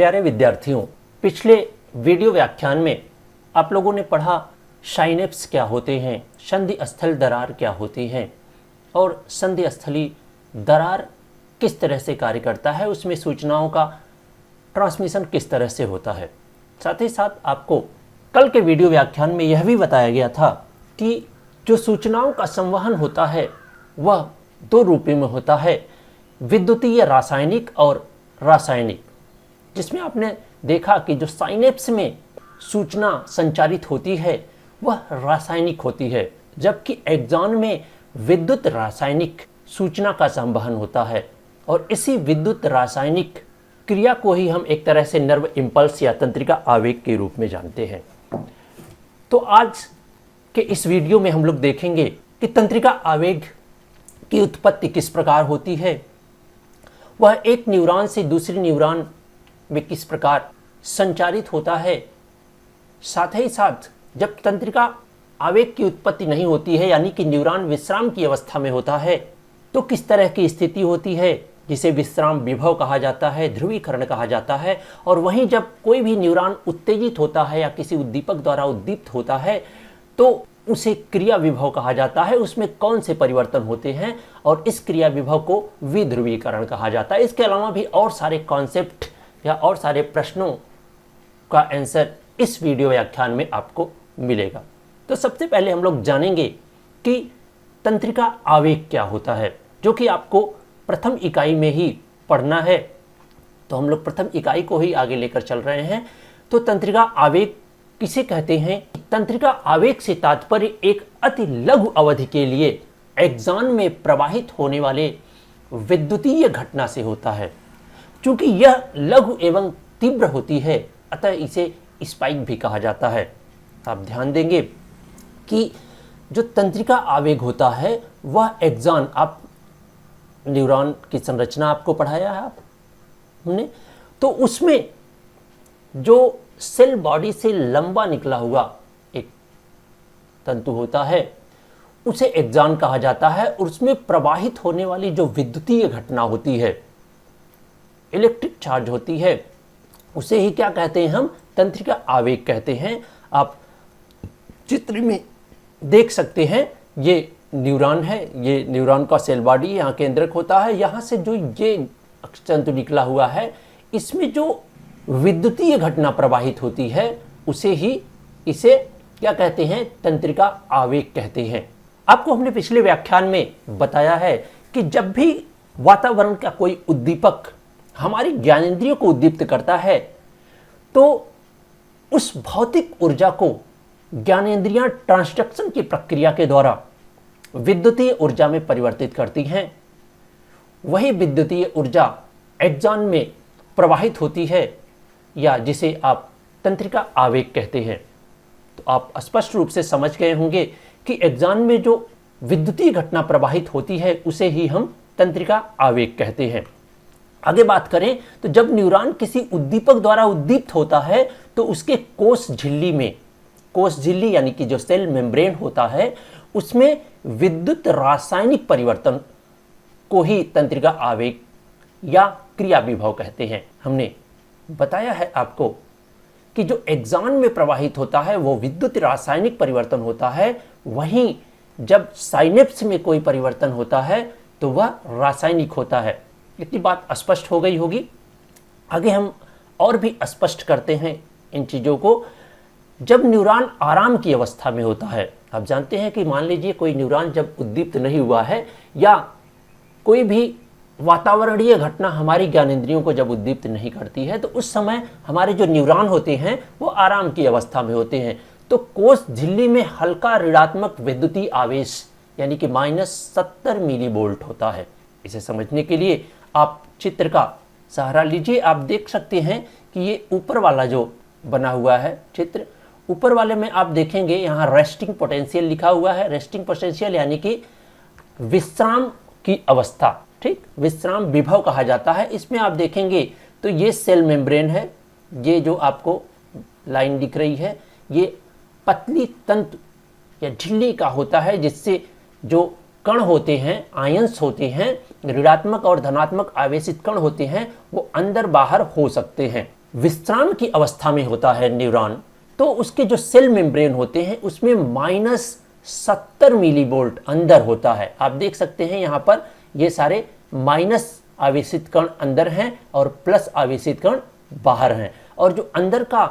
प्यारे विद्यार्थियों, पिछले वीडियो व्याख्यान में आप लोगों ने पढ़ा साइनेप्स क्या होते हैं, संधि स्थल दरार क्या होती हैं और संधि स्थली दरार किस तरह से कार्य करता है, उसमें सूचनाओं का ट्रांसमिशन किस तरह से होता है। साथ ही साथ आपको कल के वीडियो व्याख्यान में यह भी बताया गया था कि जो सूचनाओं का संवहन होता है वह दो रूपों में होता है, विद्युतीय रासायनिक और रासायनिक, जिसमें आपने देखा कि जो साइनेप्स में सूचना संचारित होती है वह रासायनिक होती है, जबकि एक्सॉन में विद्युत रासायनिक सूचना का संवहन होता है। और इसी विद्युत रासायनिक क्रिया को ही हम एक तरह से नर्व इम्पल्स या तंत्रिका आवेग के रूप में जानते हैं। तो आज के इस वीडियो में हम लोग देखेंगे कि तंत्रिका आवेग की उत्पत्ति किस प्रकार होती है, वह एक न्यूरॉन से दूसरे न्यूरॉन में किस प्रकार संचारित होता है। साथ ही साथ जब तंत्रिका आवेग की उत्पत्ति नहीं होती है, यानी कि न्यूरॉन विश्राम की अवस्था में होता है, तो किस तरह की स्थिति होती है, जिसे विश्राम विभव कहा जाता है, ध्रुवीकरण कहा जाता है। और वहीं जब कोई भी न्यूरॉन उत्तेजित होता है या किसी उद्दीपक द्वारा उद्दीप्त होता है तो उसे क्रिया विभव कहा जाता है। उसमें कौन से परिवर्तन होते हैं और इस क्रिया विभव को विध्रुवीकरण कहा जाता है। इसके अलावा भी और सारे कॉन्सेप्ट या और सारे प्रश्नों का आंसर इस वीडियो व्याख्यान में आपको मिलेगा। तो सबसे पहले हम लोग जानेंगे कि तंत्रिका आवेग क्या होता है, जो कि आपको प्रथम इकाई में ही पढ़ना है। तो हम लोग प्रथम इकाई को ही आगे लेकर चल रहे हैं। तो तंत्रिका आवेग किसे कहते हैं? तंत्रिका आवेग से तात्पर्य एक अति लघु अवधि के लिए एक्सॉन में प्रवाहित होने वाले विद्युतीय घटना से होता है। चूंकि यह लघु एवं तीव्र होती है, अतः इसे स्पाइक भी कहा जाता है। आप ध्यान देंगे कि जो तंत्रिका आवेग होता है वह एक्सॉन, आप न्यूरॉन की संरचना आपको पढ़ाया है हमने, तो उसमें जो सेल बॉडी से लंबा निकला हुआ एक तंतु होता है उसे एक्सॉन कहा जाता है। और उसमें प्रवाहित होने वाली जो विद्युतीय घटना होती है, इलेक्ट्रिक चार्ज होती है, उसे ही क्या कहते हैं हम? तंत्रिका आवेग कहते हैं। आप चित्र में देख सकते हैं, ये न्यूरॉन है, ये न्यूरॉन का सेल बॉडी यहाँ केंद्रक होता है। यहाँ से जो ये तंतु निकला हुआ है, इसमें जो विद्युतीय घटना प्रवाहित होती है इसे क्या कहते हैं? तंत्रिका आवेग कहते हैं। आपको हमने पिछले व्याख्यान में बताया है कि जब भी वातावरण का कोई उद्दीपक हमारी ज्ञानेंद्रियों को उद्दीप्त करता है तो उस भौतिक ऊर्जा को ज्ञानेंद्रियां ट्रांसडक्शन की प्रक्रिया के द्वारा विद्युतीय ऊर्जा में परिवर्तित करती हैं। वही विद्युतीय ऊर्जा एक्सॉन में प्रवाहित होती है, या जिसे आप तंत्रिका आवेग कहते हैं। तो आप स्पष्ट रूप से समझ गए होंगे कि एक्सॉन में जो विद्युतीय घटना प्रवाहित होती है उसे ही हम तंत्रिका आवेग कहते हैं। आगे बात करें तो जब न्यूरॉन किसी उद्दीपक द्वारा उद्दीप्त होता है तो उसके कोश झिल्ली यानी कि जो सेल मेम्ब्रेन होता है, उसमें विद्युत रासायनिक परिवर्तन को ही तंत्रिका आवेग या क्रिया विभव कहते हैं। हमने बताया है आपको कि जो एक्सॉन में प्रवाहित होता है वो विद्युत रासायनिक परिवर्तन होता है, वहीं जब साइनेप्स में कोई परिवर्तन होता है तो वह रासायनिक होता है। इतनी बात स्पष्ट हो गई होगी। आगे हम और भी स्पष्ट करते हैं इन चीज़ों को। जब न्यूरॉन आराम की अवस्था में होता है, आप जानते हैं कि मान लीजिए कोई न्यूरॉन जब उद्दीप्त नहीं हुआ है या कोई भी वातावरणीय घटना हमारी ज्ञानेंद्रियों को जब उद्दीप्त नहीं करती है, तो उस समय हमारे जो न्यूरॉन होते हैं वो आराम की अवस्था में होते हैं। तो कोश झिल्ली में हल्का ऋणात्मक विद्युतीय आवेश यानी कि -70 मिलीवोल्ट होता है। इसे समझने के लिए आप चित्र का सहारा लीजिए। आप देख सकते हैं कि ये ऊपर वाला जो बना हुआ है चित्र, ऊपर वाले में आप देखेंगे यहाँ रेस्टिंग पोटेंशियल लिखा हुआ है। रेस्टिंग पोटेंशियल यानी कि विश्राम की अवस्था, ठीक, विश्राम विभव कहा जाता है। इसमें आप देखेंगे तो ये सेल मेम्ब्रेन है, ये जो आपको लाइन दिख रही है ये पतली तंतु या झिल्ली का होता है, जिससे जो कण होते हैं, आयंस होते हैं, ऋणात्मक और धनात्मक आवेशित कण होते हैं, वो अंदर बाहर हो सकते हैं। विश्राम की अवस्था में होता है न्यूरॉन, तो उसके जो सेल मेम्ब्रेन होते हैं उसमें -70 मिलीवोल्ट अंदर होता है। आप देख सकते हैं यहाँ पर ये सारे माइनस आवेशित कण अंदर हैं और प्लस आवेशित कण बाहर हैं, और जो अंदर का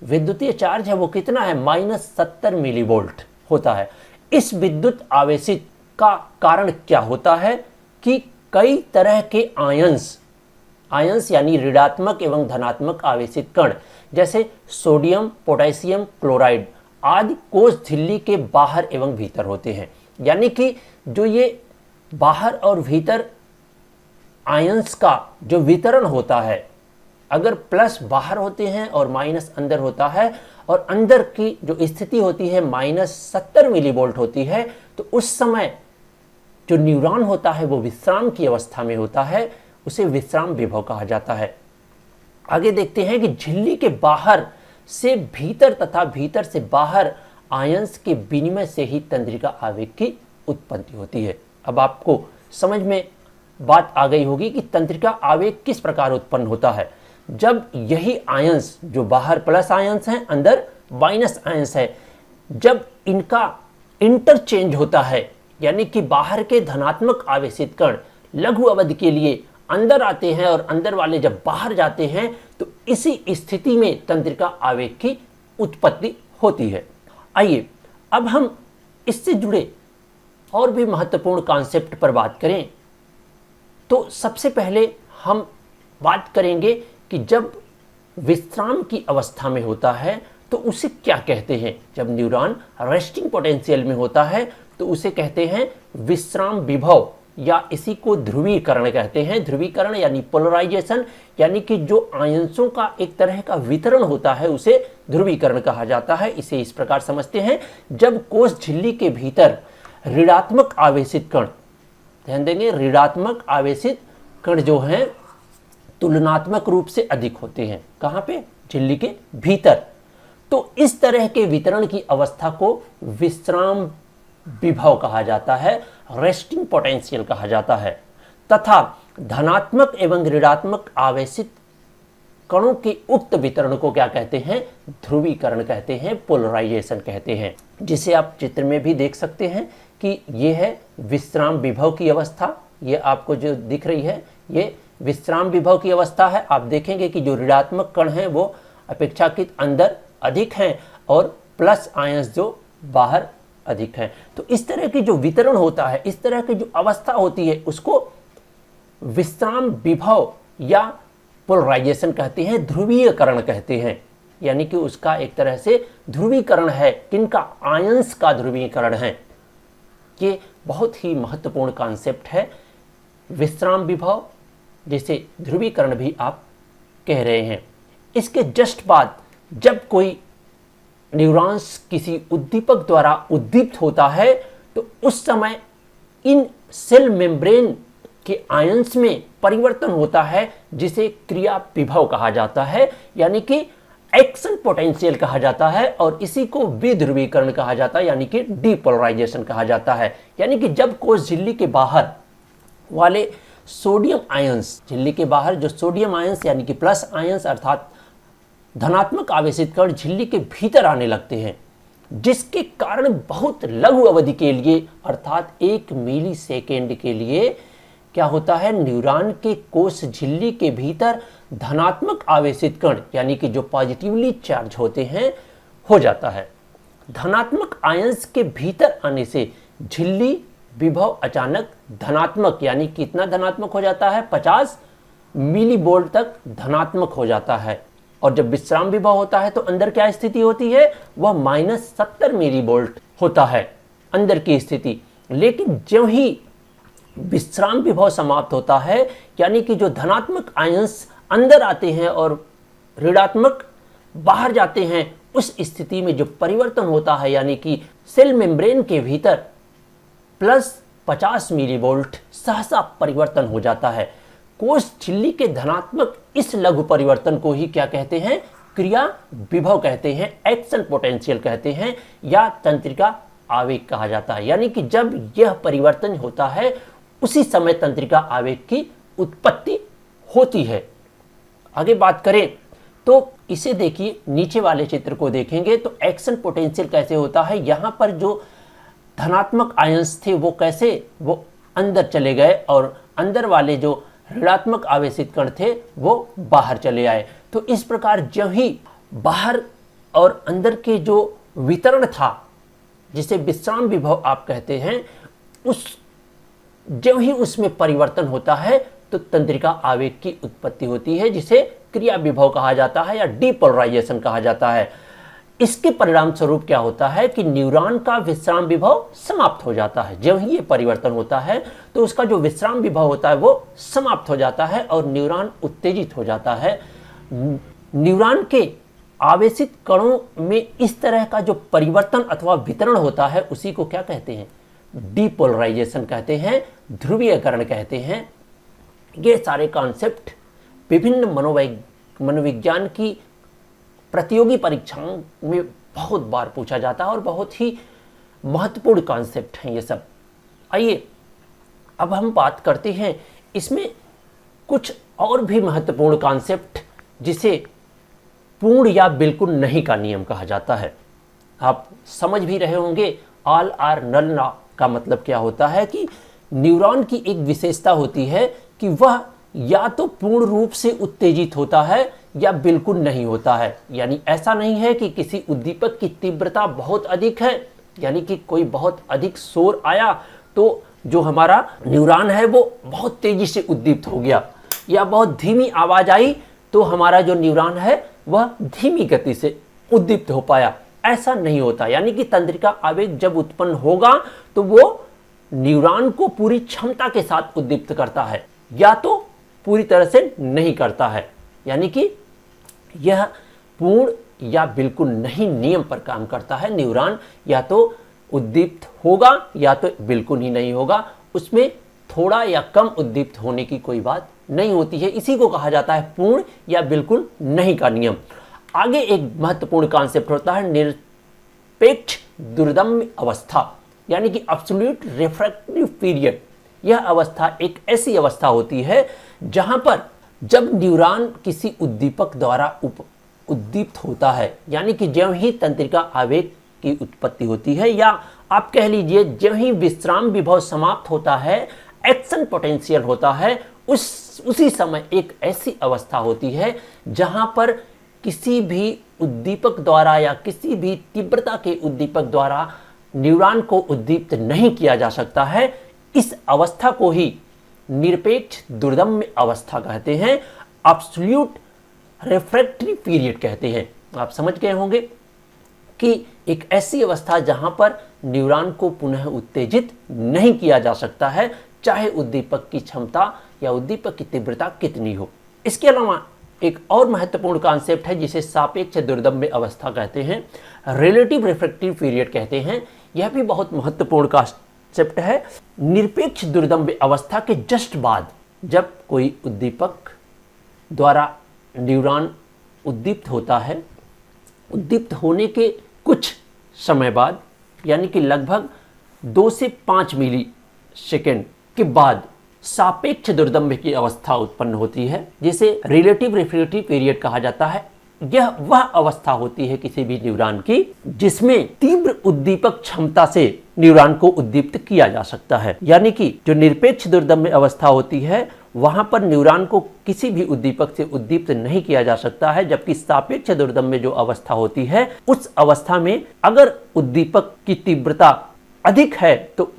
विद्युतीय चार्ज है वो कितना है, -70 मिलीवोल्ट होता है। इस विद्युत आवेशित का कारण क्या होता है कि कई तरह के आयंस यानी ऋणात्मक एवं धनात्मक आवेशित कण जैसे सोडियम, पोटेशियम क्लोराइड आदि कोष झिल्ली के बाहर एवं भीतर होते हैं। यानी कि जो ये बाहर और भीतर आयंस का जो वितरण होता है, अगर प्लस बाहर होते हैं और माइनस अंदर होता है, और अंदर की जो स्थिति होती है -70 मिलीवोल्ट होती है, तो उस समय जो न्यूरॉन होता है वो विश्राम की अवस्था में होता है, उसे विश्राम विभव कहा जाता है। आगे देखते हैं कि झिल्ली के बाहर से भीतर तथा भीतर से बाहर आयंस के विनिमय से ही तंत्रिका आवेग की उत्पत्ति होती है। अब आपको समझ में बात आ गई होगी कि तंत्रिका आवेग किस प्रकार उत्पन्न होता है। जब यही आयंस जो बाहर प्लस आयंस हैं, अंदर माइनस आयंस है, जब इनका इंटरचेंज होता है, यानी कि बाहर के धनात्मक आवेशित कण लघु अवधि के लिए अंदर आते हैं और अंदर वाले जब बाहर जाते हैं, तो इसी स्थिति में तंत्रिका आवेग की उत्पत्ति होती है। आइए अब हम इससे जुड़े और भी महत्वपूर्ण कॉन्सेप्ट पर बात करें। तो सबसे पहले हम बात करेंगे कि जब विश्राम की अवस्था में होता है तो उसे क्या कहते हैं। जब न्यूरॉन रेस्टिंग पोटेंशियल में होता है तो उसे कहते हैं विश्राम विभव, या इसी को ध्रुवीकरण कहते हैं। ध्रुवीकरण यानी पोलराइजेशन, यानी कि जो आयंसों का एक तरह का वितरण होता है उसे ध्रुवीकरण कहा जाता है। इसे इस प्रकार समझते हैं, जब कोष झिल्ली के भीतर ऋणात्मक आवेशित कण, ध्यान देंगे, ऋणात्मक आवेशित कण जो हैं तुलनात्मक रूप से अधिक होते हैं। कहाँ पे? झिल्ली के भीतर। तो इस तरह के वितरण की अवस्था को विश्राम विभव कहा जाता है, रेस्टिंग पोटेंशियल कहा जाता है। तथा धनात्मक एवं ऋणात्मक आवेशित कणों के उक्त वितरण को क्या कहते हैं? ध्रुवीकरण कहते हैं, पोलराइजेशन कहते हैं। जिसे आप चित्र में भी देख सकते हैं कि ये है विश्राम विभव की अवस्था। ये आपको जो दिख रही है ये विश्राम विभव की अवस्था है। आप देखेंगे कि जो ऋणात्मक कण हैं वो अपेक्षाकृत अंदर अधिक हैं और प्लस आयंस जो बाहर अधिक हैं। तो इस तरह की जो वितरण होता है, इस तरह की जो अवस्था होती है, उसको विश्राम विभव या पोलराइजेशन कहते हैं, ध्रुवीकरण कहते हैं। यानी कि उसका एक तरह से ध्रुवीकरण है। किनका? आयंस का ध्रुवीकरण है। ये बहुत ही महत्वपूर्ण कॉन्सेप्ट है, विश्राम विभव, जिसे ध्रुवीकरण भी आप कह रहे हैं। इसके जस्ट बाद जब कोई न्यूरॉन्स किसी उद्दीपक द्वारा उद्दीप्त होता है तो उस समय इन सेल मेम्ब्रेन के आयंस में परिवर्तन होता है, जिसे क्रिया विभव कहा जाता है, यानी कि एक्शन पोटेंशियल कहा जाता है, और इसी को विध्रुवीकरण कहा जाता है, यानी कि डीपोलराइजेशन कहा जाता है। यानी कि जब कोष झिल्ली के बाहर वाले सोडियम आयंस, झिल्ली के बाहर जो सोडियम आयंस यानी कि प्लस आयंस अर्थात धनात्मक आवेशित कण झिल्ली के भीतर आने लगते हैं, जिसके कारण बहुत लघु अवधि के लिए अर्थात 1 मिली सेकेंड के लिए क्या होता है, न्यूरॉन के कोष झिल्ली के भीतर धनात्मक आवेशित कण यानी कि जो पॉजिटिवली चार्ज होते हैं हो जाता है। धनात्मक आयंस के भीतर आने से झिल्ली विभव अचानक धनात्मक, यानी कितना धनात्मक हो जाता है, 50 मिली वोल्ट तक धनात्मक हो जाता है। और जब विश्राम विभव होता है तो अंदर क्या स्थिति होती है, वह -70 मिली वोल्ट होता है अंदर की स्थिति। लेकिन जो ही विश्राम विभव समाप्त होता है, यानी कि जो धनात्मक आयंस अंदर आते हैं और ऋणात्मक बाहर जाते हैं, उस स्थिति में जो परिवर्तन होता है, यानी कि सेल मेम्ब्रेन के भीतर +50 मिली वोल्ट सहसा परिवर्तन हो जाता है। कोष झिल्ली के धनात्मक इस लघु परिवर्तन को ही क्या कहते हैं, क्रिया विभव कहते हैं, एक्शन पोटेंशियल कहते हैं, या तंत्रिका आवेग कहा जाता है। यानी कि जब यह परिवर्तन होता है उसी समय तंत्रिका आवेग की उत्पत्ति होती है। आगे बात करें तो इसे देखिए, नीचे वाले चित्र को देखेंगे तो एक्शन पोटेंशियल कैसे होता है। यहाँ पर जो धनात्मक आयंस थे वो कैसे वो अंदर चले गए और अंदर वाले जो ऋणात्मक आवेशित कण थे वो बाहर चले आए। तो इस प्रकार जब ही बाहर और अंदर के जो वितरण था, जिसे विश्राम विभव आप कहते हैं, जब ही उसमें परिवर्तन होता है तो तंत्रिका आवेग की उत्पत्ति होती है, जिसे क्रिया विभव कहा जाता है या डीपोलराइजेशन कहा जाता है। इसके परिणाम स्वरूप क्या होता है कि न्यूरॉन का विश्राम विभव समाप्त हो जाता है। जब ही ये परिवर्तन होता है तो उसका जो विश्राम विभव होता है वो समाप्त हो जाता है और न्यूरॉन उत्तेजित हो जाता है। न्यूरॉन के आवेशित कणों में इस तरह का जो परिवर्तन अथवा वितरण होता है उसी को क्या कहते हैं? डीपोलराइजेशन कहते हैं, ध्रुवीकरण कहते हैं। ये सारे कॉन्सेप्ट विभिन्न मनोविज्ञान की प्रतियोगी परीक्षाओं में बहुत बार पूछा जाता है और बहुत ही महत्वपूर्ण कॉन्सेप्ट हैं ये सब। आइए अब हम बात करते हैं इसमें कुछ और भी महत्वपूर्ण कॉन्सेप्ट, जिसे पूर्ण या बिल्कुल नहीं का नियम कहा जाता है। आप समझ भी रहे होंगे ऑल आर नल ना का मतलब क्या होता है कि न्यूरॉन की एक विशेषता होती है कि वह या तो पूर्ण रूप से उत्तेजित होता है या बिल्कुल नहीं होता है। यानी ऐसा नहीं है कि किसी उद्दीपक की तीव्रता बहुत अधिक है, यानी कि कोई बहुत अधिक शोर आया तो जो हमारा न्यूरॉन है वो बहुत तेजी से उद्दीप्त हो गया, या बहुत धीमी आवाज आई तो हमारा जो न्यूरॉन है वह धीमी गति से उद्दीप्त हो पाया। ऐसा नहीं होता। यानी कि तंत्रिका आवेग जब उत्पन्न होगा तो वो न्यूरॉन को पूरी क्षमता के साथ उद्दीप्त करता है या तो पूरी तरह से नहीं करता है। यानी कि यह पूर्ण या बिल्कुल नहीं नियम पर काम करता है। न्यूरॉन या तो उद्दीप्त होगा या तो बिल्कुल ही नहीं होगा, उसमें थोड़ा या कम उद्दीप्त होने की कोई बात नहीं होती है। इसी को कहा जाता है पूर्ण या बिल्कुल नहीं का नियम। आगे एक महत्वपूर्ण कॉन्सेप्ट होता है निरपेक्ष दुर्दम्य अवस्था, यानी कि एब्सोल्यूट रिफ्रैक्टिव पीरियड। यह अवस्था एक ऐसी अवस्था होती है जहां पर जब न्यूरॉन किसी उद्दीपक द्वारा उद्दीप्त होता है, यानी कि जब ही तंत्रिका आवेग की उत्पत्ति होती है, या आप कह लीजिए जब ही विश्राम विभव समाप्त होता है, एक्शन पोटेंशियल होता है, उसी समय एक ऐसी अवस्था होती है जहां पर किसी भी उद्दीपक द्वारा या किसी भी तीव्रता के उद्दीपक द्वारा न्यूरॉन को उद्दीप्त नहीं किया जा सकता है। इस अवस्था को ही निरपेक्ष दुर्दम्य अवस्था कहते हैं, एब्सोल्यूट रिफ्रैक्टरी पीरियड कहते हैं। आप समझ गए होंगे कि एक ऐसी अवस्था जहां पर न्यूरॉन को पुनः उत्तेजित नहीं किया जा सकता है, चाहे उद्दीपक की क्षमता या उद्दीपक की तीव्रता कितनी हो। इसके अलावा एक और महत्वपूर्ण कॉन्सेप्ट है जिसे सापेक्ष दुर्दम्य अवस्था कहते हैं, रिलेटिव रिफ्रैक्टिव पीरियड कहते हैं। यह भी बहुत महत्वपूर्ण कॉन्सेप्ट है। निरपेक्ष दुर्दम्य अवस्था के जस्ट बाद जब कोई उद्दीपक द्वारा न्यूरॉन उद्दीप्त होता है, उद्दीप्त होने के कुछ समय बाद, यानी कि लगभग 2 से 5 मिली सेकेंड के बाद सापेक्ष दुर्दम्य की अवस्था उत्पन्न होती है, जिसे रिलेटिव रिफ्रैक्टिव पीरियड कहा जाता है। यह वह अवस्था होती है किसी भी न्यूरॉन की जिसमें तीव्र उद्दीपक क्षमता से न्यूरॉन को उद्दीप्त किया जा सकता है। यानी कि जो निरपेक्ष दुर्दम्य अवस्था होती है वहां पर न्यूरॉन को किसी भी उद्दीपक से उद्दीप्त नहीं किया जा सकता है, जबकि सापेक्ष दुर्दम्य जो अवस्था होती है उस अवस्था में अगर उद्दीपक की तीव्रता अधिक है तो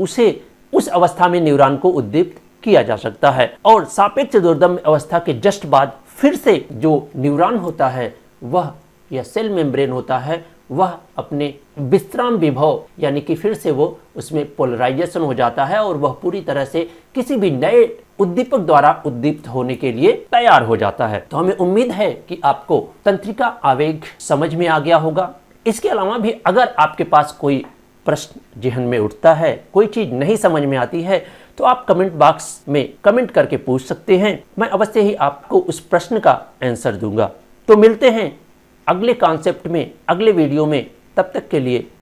उस अवस्था में न्यूरॉन को उद्दीप्त किया जा सकता है। और सापेक्ष दुर्दम्य अवस्था के जस्ट बाद फिर से जो न्यूरॉन होता है वह या सेल मेम्ब्रेन होता है वह अपने विश्राम विभव, यानी कि फिर से वो उसमें पोलराइजेशन हो जाता है और वह पूरी तरह से किसी भी नए उद्दीपक द्वारा उद्दीप्त होने के लिए तैयार हो जाता है। तो हमें उम्मीद है कि आपको तंत्रिका आवेग समझ में आ गया होगा। इसके अलावा भी अगर आपके पास कोई प्रश्न जहन में उठता है, कोई चीज नहीं समझ में आती है, तो आप कमेंट बॉक्स में कमेंट करके पूछ सकते हैं। मैं अवश्य ही आपको उस प्रश्न का आंसर दूंगा। तो मिलते हैं अगले कॉन्सेप्ट में, अगले वीडियो में। तब तक के लिए